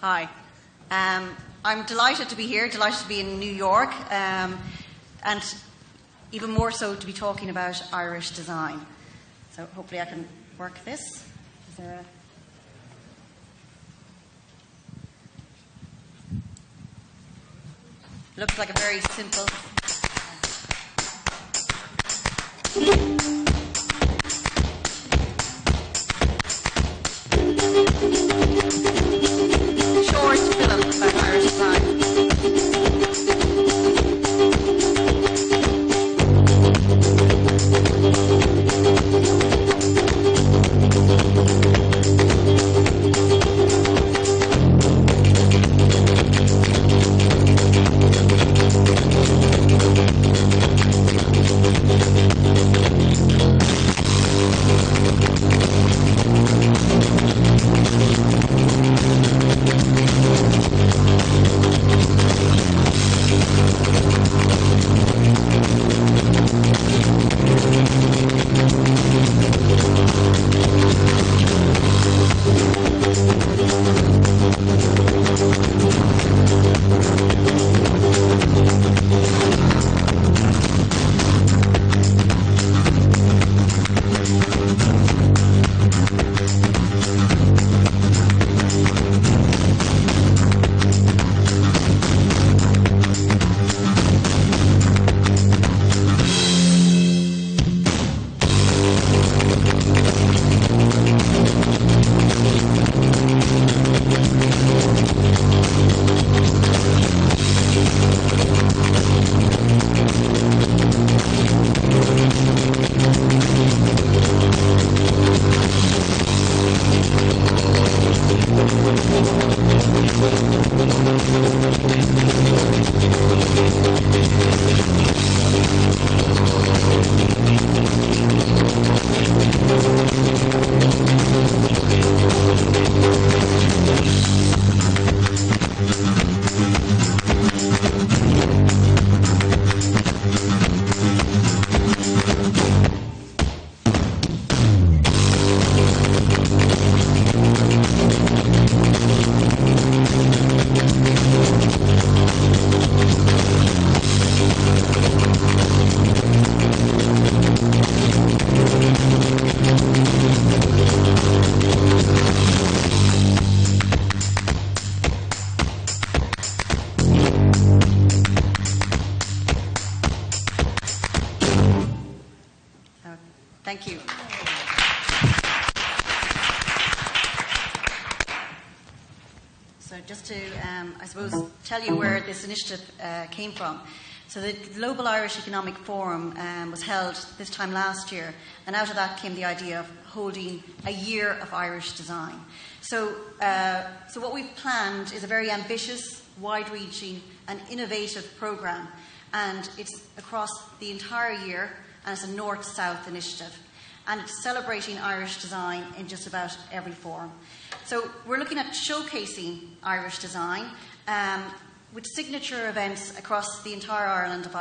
Hi. I'm delighted to be here, delighted to be in New York, and even more so to be talking about Irish design. So hopefully I can work this. Is there looks like a very simple... short film about Irish design. Thank you. So just to, I suppose, tell you where this initiative came from. So the Global Irish Economic Forum was held this time last year, and out of that came the idea of holding a year of Irish design. So what we've planned is a very ambitious, wide-reaching and innovative programme, and it's across the entire year, and it's a north-south initiative. And it's celebrating Irish design in just about every form. So we're looking at showcasing Irish design with signature events across the entire island of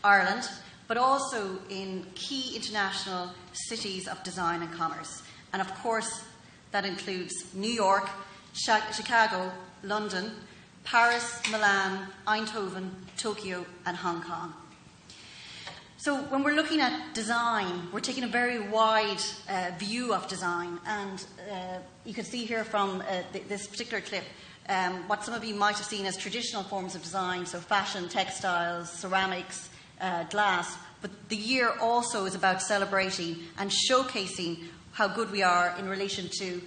Ireland, but also in key international cities of design and commerce. And of course, that includes New York, Chicago, London, Paris, Milan, Eindhoven, Tokyo, and Hong Kong. So when we're looking at design, we're taking a very wide view of design, and you can see here from this particular clip what some of you might have seen as traditional forms of design, so fashion, textiles, ceramics, glass, but the year also is about celebrating and showcasing how good we are in relation to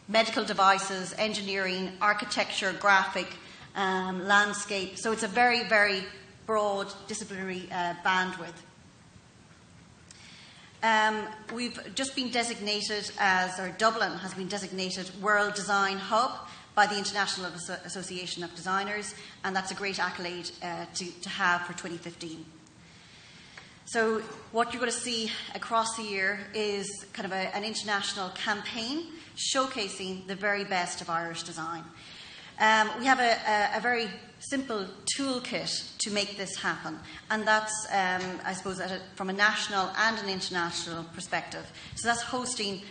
medical devices, engineering, architecture, graphic, landscape. So it's a very, very broad disciplinary bandwidth. We've just been designated as, or Dublin has been designated World Design Hub by the International Association of Designers, and that's a great accolade to have for 2015. So what you're going to see across the year is kind of an international campaign showcasing the very best of Irish design. We have a very simple toolkit to make this happen, and that's, I suppose, from a national and an international perspective. So that's hosting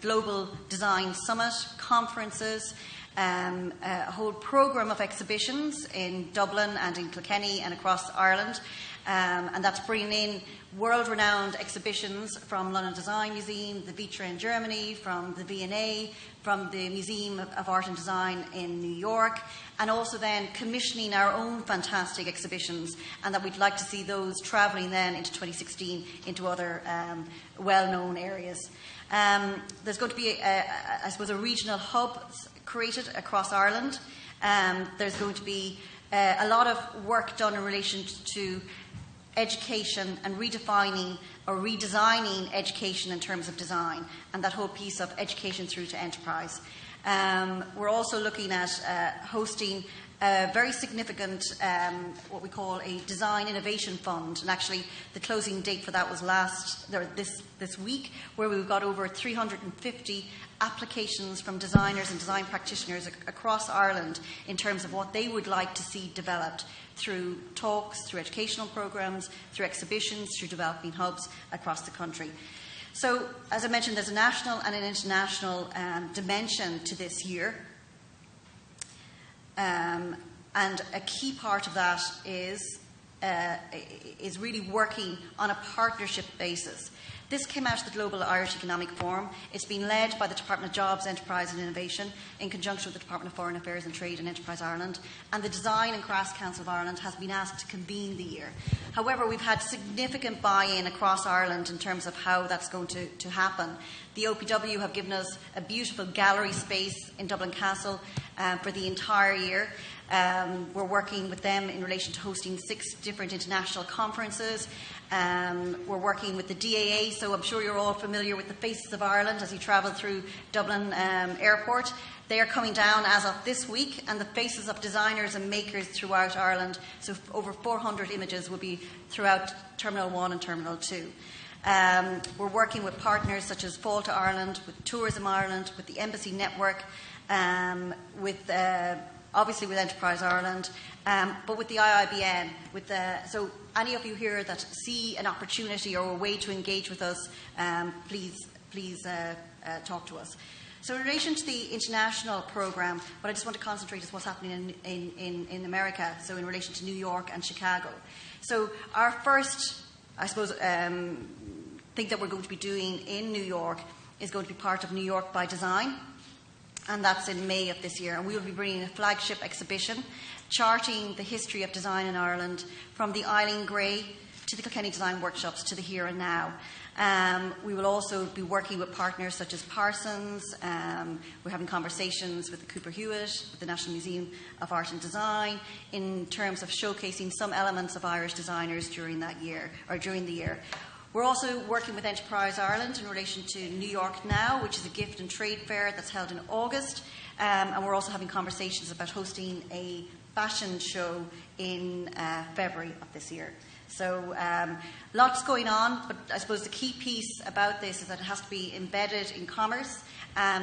global design summit, conferences, a whole programme of exhibitions in Dublin and in Kilkenny and across Ireland. And that's bringing in world-renowned exhibitions from London Design Museum, the Vitra in Germany, from the V&A, from the Museum of Art and Design in New York, and also then commissioning our own fantastic exhibitions, and that we'd like to see those travelling then into 2016 into other well-known areas. There's going to be, I suppose, a regional hub created across Ireland. There's going to be a lot of work done in relation to education and redefining or redesigning education in terms of design, and that whole piece of education through to enterprise. We're also looking at hosting a very significant, what we call a design innovation fund, and actually the closing date for that was this week, where we've got over 350 applications from designers and design practitioners across Ireland in terms of what they would like to see developed through talks, through educational programmes, through exhibitions, through developing hubs across the country. So, as I mentioned, there's a national and an international dimension to this year. And a key part of that is really working on a partnership basis. This came out of the Global Irish Economic Forum. It's been led by the Department of Jobs, Enterprise and Innovation in conjunction with the Department of Foreign Affairs and Trade and Enterprise Ireland. And the Design and Crafts Council of Ireland has been asked to convene the year. However, we've had significant buy-in across Ireland in terms of how that's going to happen. The OPW have given us a beautiful gallery space in Dublin Castle for the entire year. We're working with them in relation to hosting 6 different international conferences. We're working with the DAA, so I'm sure you're all familiar with the Faces of Ireland as you travel through Dublin Airport. They are coming down as of this week, and the faces of designers and makers throughout Ireland, so over 400 images will be throughout Terminal 1 and Terminal 2. We're working with partners such as Fall to Ireland, with Tourism Ireland, with the Embassy Network, obviously with Enterprise Ireland, but with the IIBN. So any of you here that see an opportunity or a way to engage with us, please talk to us. So in relation to the international programme, what I just want to concentrate is what's happening in America, so in relation to New York and Chicago. So our first, I suppose, thing that we're going to be doing in New York is going to be part of New York by Design, and that's in May of this year. And we will be bringing a flagship exhibition charting the history of design in Ireland from the Eileen Gray to the Kilkenny Design Workshops to the here and now. We will also be working with partners such as Parsons. We're having conversations with the Cooper Hewitt, with the National Museum of Art and Design, in terms of showcasing some elements of Irish designers during the year. We're also working with Enterprise Ireland in relation to New York Now, which is a gift and trade fair that's held in August. And we're also having conversations about hosting a fashion show in February of this year. So lots going on, but I suppose the key piece about this is that it has to be embedded in commerce.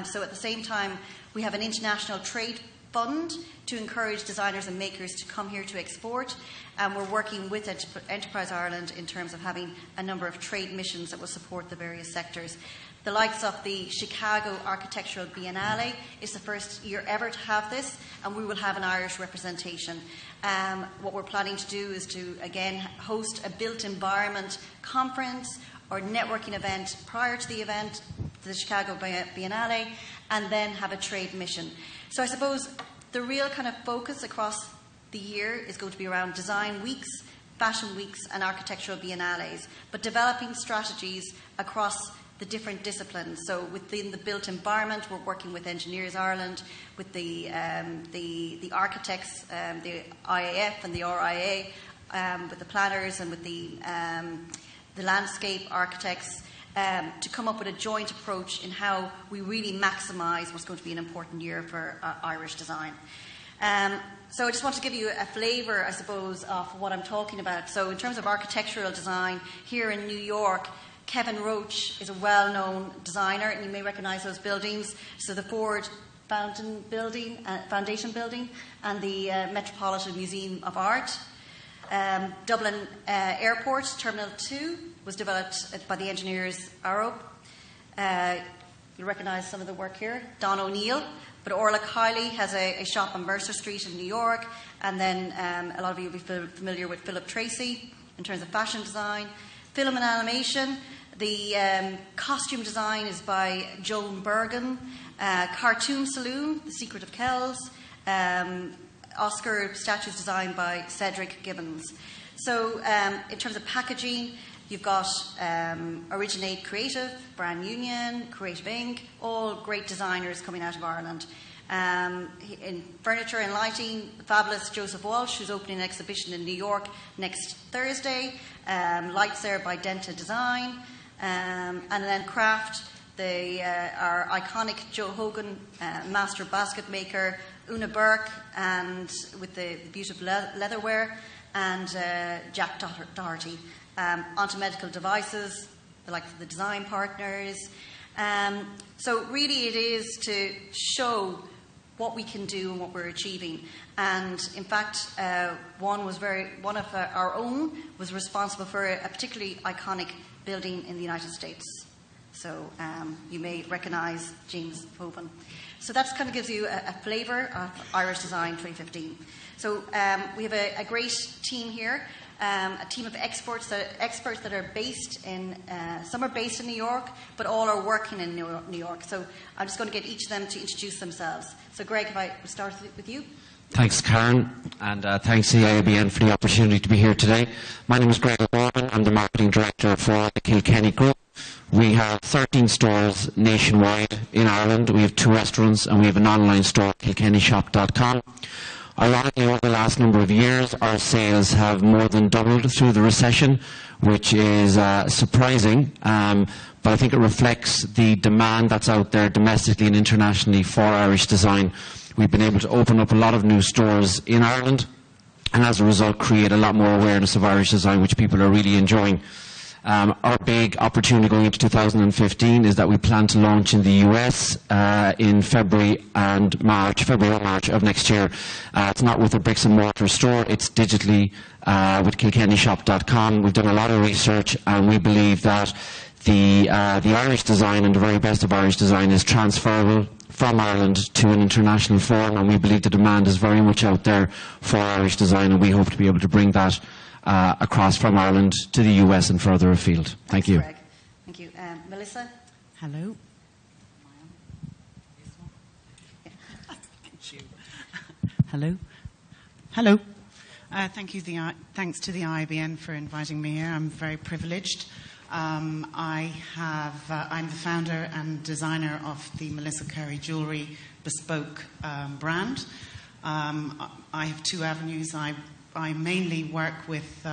So at the same time, we have an international trade fund to encourage designers and makers to come here to export. And we're working with Enterprise Ireland in terms of having a number of trade missions that will support the various sectors. The likes of the Chicago Architectural Biennale is the first year ever to have this, and we will have an Irish representation. What we're planning to do is to, again, host a built environment conference or networking event prior to the event, the Chicago Biennale, and then have a trade mission. So I suppose the real kind of focus across the year is going to be around design weeks, fashion weeks, and architectural biennales, but developing strategies across the different disciplines. So within the built environment, we're working with Engineers Ireland, with the architects, the IAF and the RIA, with the planners and with the landscape architects, to come up with a joint approach in how we really maximise what's going to be an important year for Irish design. So I just want to give you a flavour, I suppose, of what I'm talking about. So in terms of architectural design, here in New York, Kevin Roach is a well-known designer, and you may recognise those buildings. So the Ford Foundation Building and the Metropolitan Museum of Art. Dublin Airport, Terminal 2, was developed by the engineers Arup. You'll recognise some of the work here. Don O'Neill. But Orla Kiley has a shop on Mercer Street in New York. And then a lot of you will be familiar with Philip Tracy in terms of fashion design. Film and animation. The costume design is by Joan Bergen. Cartoon Saloon, The Secret of Kells. Oscar statues designed by Cedric Gibbons. So in terms of packaging, you've got Originate Creative, Brand Union, Creative Inc., all great designers coming out of Ireland. In furniture and lighting, the fabulous Joseph Walsh, who's opening an exhibition in New York next Thursday. Lights there by Denta Design. And then craft, our iconic Joe Hogan, master basket maker, Una Burke, and with the beautiful leatherware, and Jack Doherty. Onto medical devices, the design partners. So really it is to show what we can do and what we're achieving. And in fact, one of our own was responsible for a particularly iconic building in the United States. So you may recognise James Hoban. So that kind of gives you a flavour of Irish Design 2015. So we have a great team here, a team of experts that are based in, some are based in New York, but all are working in New York. So I'm just going to get each of them to introduce themselves. So Greg, if I start with you. Thanks, Karen, and thanks to the IABN for the opportunity to be here today. My name is Greg O'Gorman. I'm the Marketing Director for the Kilkenny Group. We have 13 stores nationwide in Ireland. We have 2 restaurants, and we have an online store, kilkennyshop.com. Ironically, over the last number of years, our sales have more than doubled through the recession, which is surprising, but I think it reflects the demand that's out there domestically and internationally for Irish design. We've been able to open up a lot of new stores in Ireland, and as a result create a lot more awareness of Irish design, which people are really enjoying. Our big opportunity going into 2015 is that we plan to launch in the US in February or March of next year. It's not with a bricks and mortar store, it's digitally with kilkennyshop.com. We've done a lot of research, and we believe that the Irish design and the very best of Irish design is transferable from Ireland to an international forum, and we believe the demand is very much out there for Irish design, and we hope to be able to bring that across from Ireland to the US and further afield. Thank you. Greg. Thank you. Melissa? Hello. Hello. Hello. Thanks to the IABN for inviting me here. I'm very privileged. I'm the founder and designer of the Melissa Curry Jewellery bespoke brand. I have 2 avenues. I mainly work with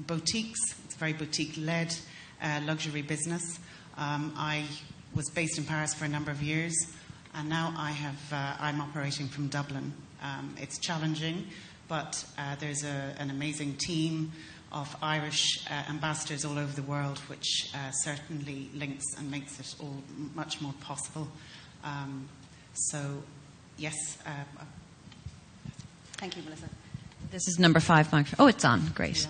boutiques. It's a very boutique-led luxury business. I was based in Paris for a number of years, and now I'm operating from Dublin. It's challenging, but there's an amazing team of Irish ambassadors all over the world, which certainly links and makes it all much more possible. Yes. Thank you, Melissa. This is number 5 microphone. Oh, it's on. Great.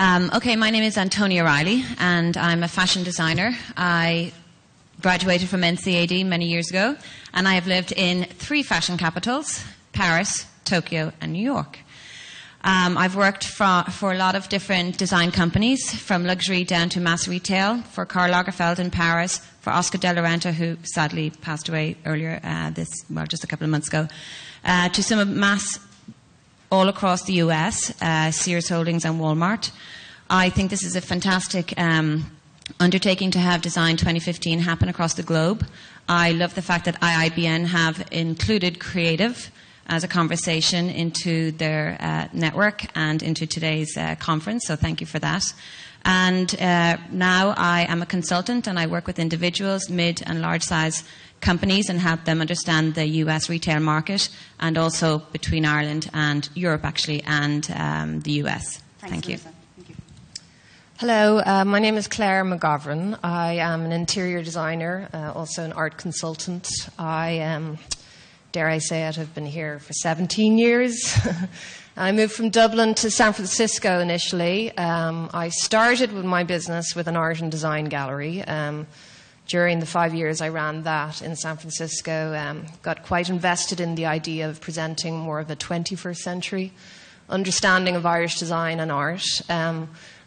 Okay, my name is Antonia Reilly, and I'm a fashion designer. I graduated from NCAD many years ago, and I have lived in 3 fashion capitals, Paris, Tokyo, and New York. I've worked for a lot of different design companies, from luxury down to mass retail, for Karl Lagerfeld in Paris, for Oscar de la Renta, who sadly passed away earlier just a couple of months ago, to some of mass all across the US, Sears Holdings and Walmart. I think this is a fantastic undertaking to have Design 2015 happen across the globe. I love the fact that IABN have included creative as a conversation into their network and into today's conference, so thank you for that. And now I am a consultant, and I work with individuals, mid and large size companies, and help them understand the US retail market, and also between Ireland and Europe actually, and the US. Thank you. Thank you. Hello, my name is Claire McGovern. I am an interior designer, also an art consultant. I dare I say it, I've been here for 17 years. I moved from Dublin to San Francisco initially. I started with my business with an art and design gallery. during the 5 years I ran that in San Francisco, got quite invested in the idea of presenting more of a 21st century understanding of Irish design and art.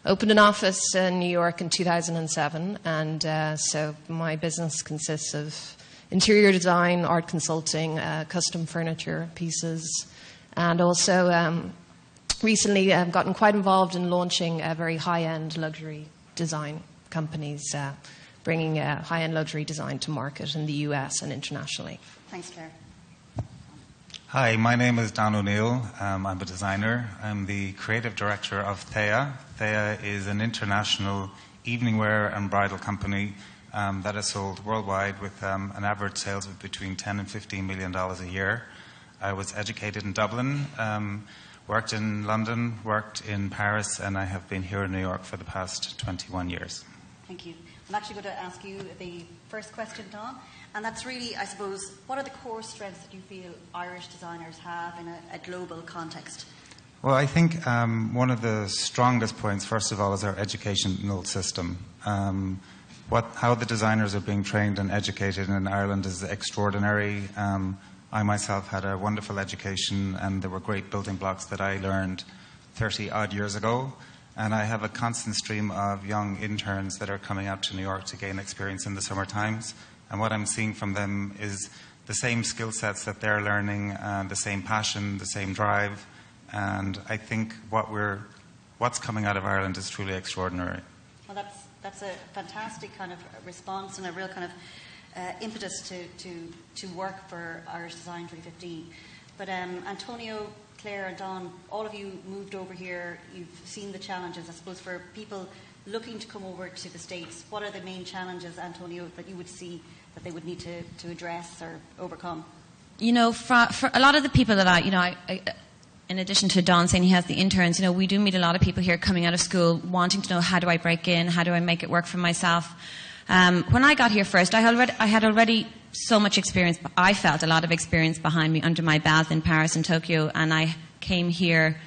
Opened an office in New York in 2007, and so my business consists of interior design, art consulting, custom furniture pieces, and also recently I've gotten quite involved in launching very high-end luxury design companies, bringing high-end luxury design to market in the US and internationally. Thanks, Claire. Hi, my name is Dan O'Neill. I'm a designer. I'm the creative director of Theia. Theia is an international evening wear and bridal company that is sold worldwide with an average sales of between $10 and $15 million a year. I was educated in Dublin, worked in London, worked in Paris, and I have been here in New York for the past 21 years. Thank you. I'm actually going to ask you the first question, Don, and that's really, I suppose, what are the core strengths that you feel Irish designers have in a global context? Well, I think one of the strongest points, first of all, is our educational system. How the designers are being trained and educated in Ireland is extraordinary. I myself had a wonderful education, and there were great building blocks that I learned 30-odd years ago. And I have a constant stream of young interns that are coming out to New York to gain experience in the summer times. And what I'm seeing from them is the same skill sets that they're learning, the same passion, the same drive. And I think what's coming out of Ireland is truly extraordinary. Well, that's a fantastic kind of response and a real kind of impetus to work for Irish Design 2015. But Antonio, Claire and Don, all of you moved over here. You've seen the challenges. I suppose for people looking to come over to the States, what are the main challenges, Antonio, that you would see that they would need to address or overcome? You know, for a lot of the people that I in addition to Don saying he has the interns, we do meet a lot of people here coming out of school wanting to know, how do I break in? How do I make it work for myself? When I got here first, I had already so much experience. I felt a lot of experience behind me under my belt in Paris and Tokyo, and I came here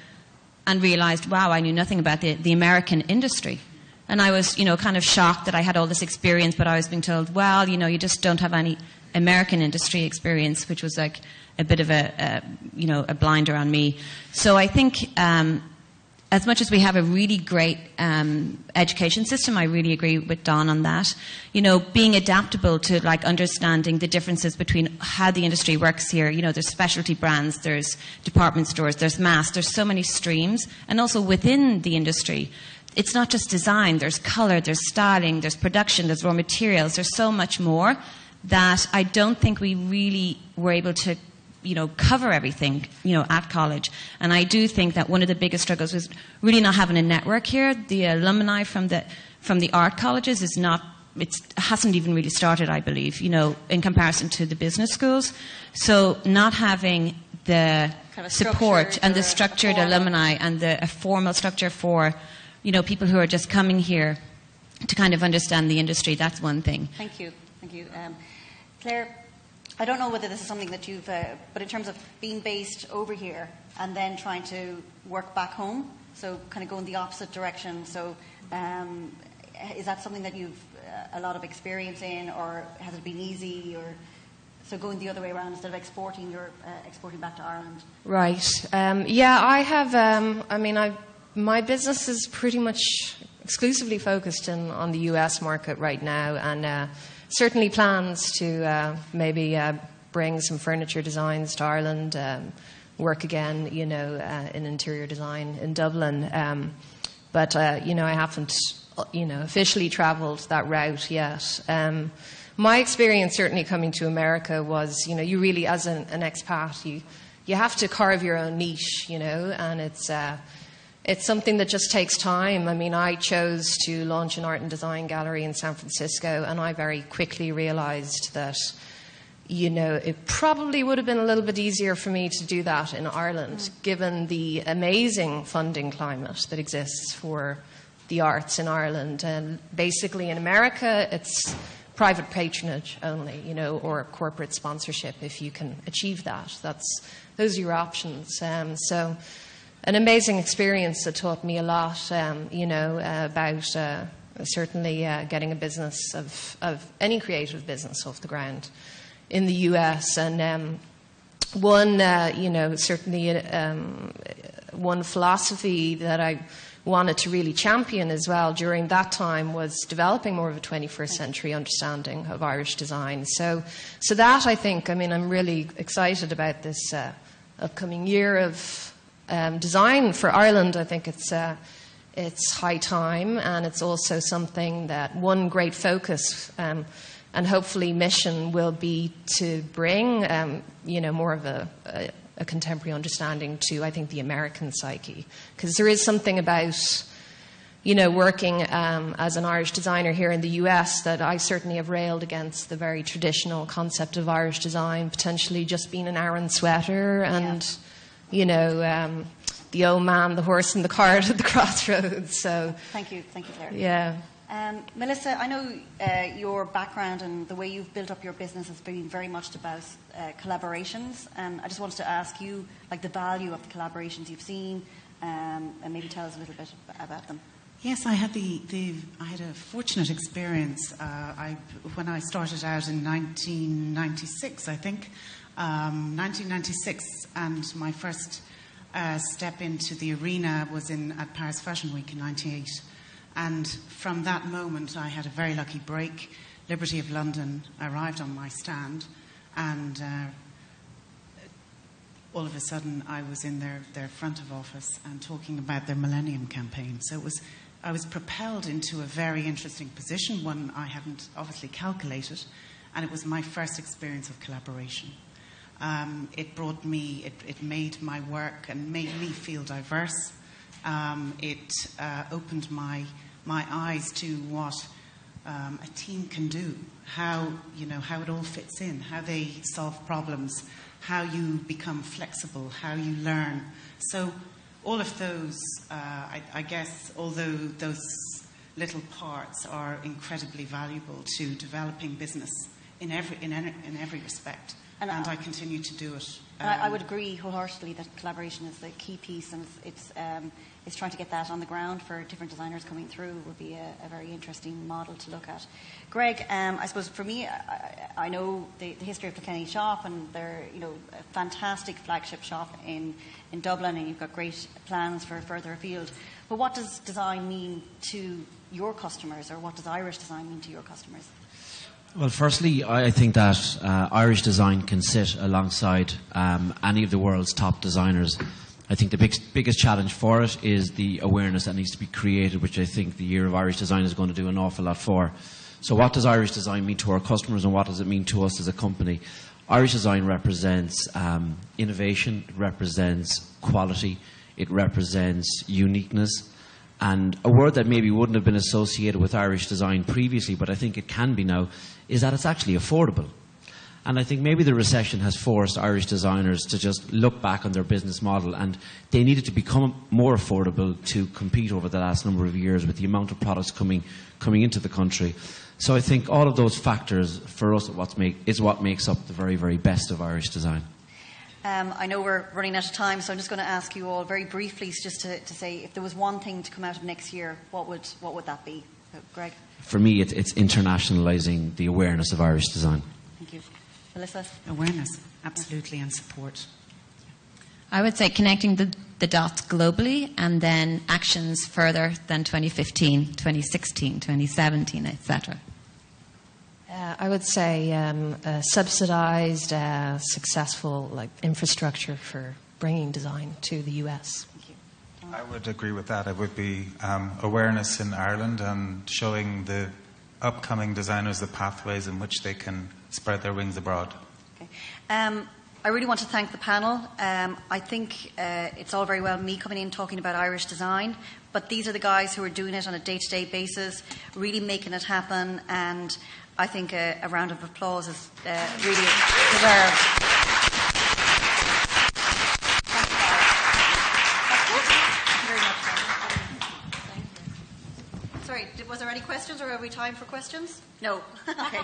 and realized, wow, I knew nothing about the American industry. And I was, kind of shocked that I had all this experience, but I was being told, well, you just don't have any American industry experience, which was like a bit of a blinder on me. So I think as much as we have a really great education system, I really agree with Don on that. Being adaptable to understanding the differences between how the industry works here. There's specialty brands, there's department stores, there's mass, there's so many streams. And also within the industry, it's not just design, there's colour, there's styling, there's production, there's raw materials, there's so much more that I don't think we really were able to cover everything, at college. And I do think that one of the biggest struggles was really not having a network here. The alumni from the art colleges it hasn't even really started, I believe, in comparison to the business schools. So not having the kind of support and the structured alumni and a formal structure for, people who are just coming here to kind of understand the industry, that's one thing. Thank you. Claire, I don't know whether this is something that you've, but in terms of being based over here and then trying to work back home, so kind of going the opposite direction. So is that something that you've a lot of experience in, or has it been easy, or so going the other way around instead of exporting, you're exporting back to Ireland? Right. I have, my business is pretty much exclusively focused on the US market right now, and certainly plans to maybe bring some furniture designs to Ireland, work again, in interior design in Dublin. But I haven't, officially travelled that route yet. My experience certainly coming to America was, you really, as an expat, you have to carve your own niche, and it's something that just takes time. I chose to launch an art and design gallery in San Francisco, and I very quickly realised that, it probably would have been a little bit easier for me to do that in Ireland, given the amazing funding climate that exists for the arts in Ireland. And basically in America, it's private patronage only, or corporate sponsorship if you can achieve that. Those are your options. So an amazing experience that taught me a lot, about certainly getting a business of any creative business off the ground in the US. And certainly one philosophy that I wanted to really champion as well during that time was developing more of a 21st century understanding of Irish design. So that, I think, I'm really excited about this upcoming year of design for Ireland. I think it's high time, and it's also something that one great focus and hopefully mission will be to bring more of a contemporary understanding to, I think, the American psyche. Because there is something about, working as an Irish designer here in the US that I certainly have railed against the very traditional concept of Irish design, potentially just being an Aran sweater and, the old man, the horse and the cart at the crossroads. So Thank you, Claire. Yeah. Melissa, I know your background and the way you've built up your business has been very much about collaborations, and I just wanted to ask you, the value of the collaborations you've seen, and maybe tell us a little bit about them. Yes, I had I had a fortunate experience. When I started out in 1996, I think, 1996, and my first step into the arena was at Paris Fashion Week in '98. And from that moment, I had a very lucky break. Liberty of London arrived on my stand, and all of a sudden, I was in their front of office and talking about their Millennium campaign. So I was propelled into a very interesting position, one I hadn't obviously calculated, and it was my first experience of collaboration. It made my work and made me feel diverse. It opened my eyes to what a team can do, how it all fits in, how they solve problems, how you become flexible, how you learn. So all of those, I guess, although those little parts are incredibly valuable to developing business in every respect. And I continue to do it. I would agree wholeheartedly that collaboration is the key piece, and it's trying to get that on the ground for different designers coming through would be a very interesting model to look at. Greg, I suppose for me, I know the history of Kilkenny shop, and they're a fantastic flagship shop in Dublin, and you've got great plans for further afield. But what does design mean to your customers, or what does Irish design mean to your customers? Well, firstly, I think that Irish design can sit alongside any of the world's top designers. I think the biggest challenge for it is the awareness that needs to be created, which I think the Year of Irish Design is going to do an awful lot for. So what does Irish design mean to our customers, and what does it mean to us as a company? Irish design represents innovation, it represents quality, it represents uniqueness. And a word that maybe wouldn't have been associated with Irish design previously, but I think it can be now, is that it's actually affordable. And I think maybe the recession has forced Irish designers to just look back on their business model, and they needed to become more affordable to compete over the last number of years with the amount of products coming into the country. So I think all of those factors for us is what makes up the very, very best of Irish design. I know we're running out of time, so I'm just going to ask you all very briefly just to say, if there was one thing to come out of next year, what would that be? Greg? For me, it's internationalising the awareness of Irish design. Thank you. Melissa? Awareness, absolutely, and support. I would say connecting the dots globally, and then actions further than 2015, 2016, 2017, etc. I would say subsidised, successful infrastructure for bringing design to the US. I would agree with that. It would be awareness in Ireland and showing the upcoming designers the pathways in which they can spread their wings abroad. Okay. I really want to thank the panel. I think it's all very well me coming in talking about Irish design, but these are the guys who are doing it on a day-to-day basis, really making it happen, and I think a round of applause is really deserved. Sorry, was there any questions, or are we time for questions? No. Okay.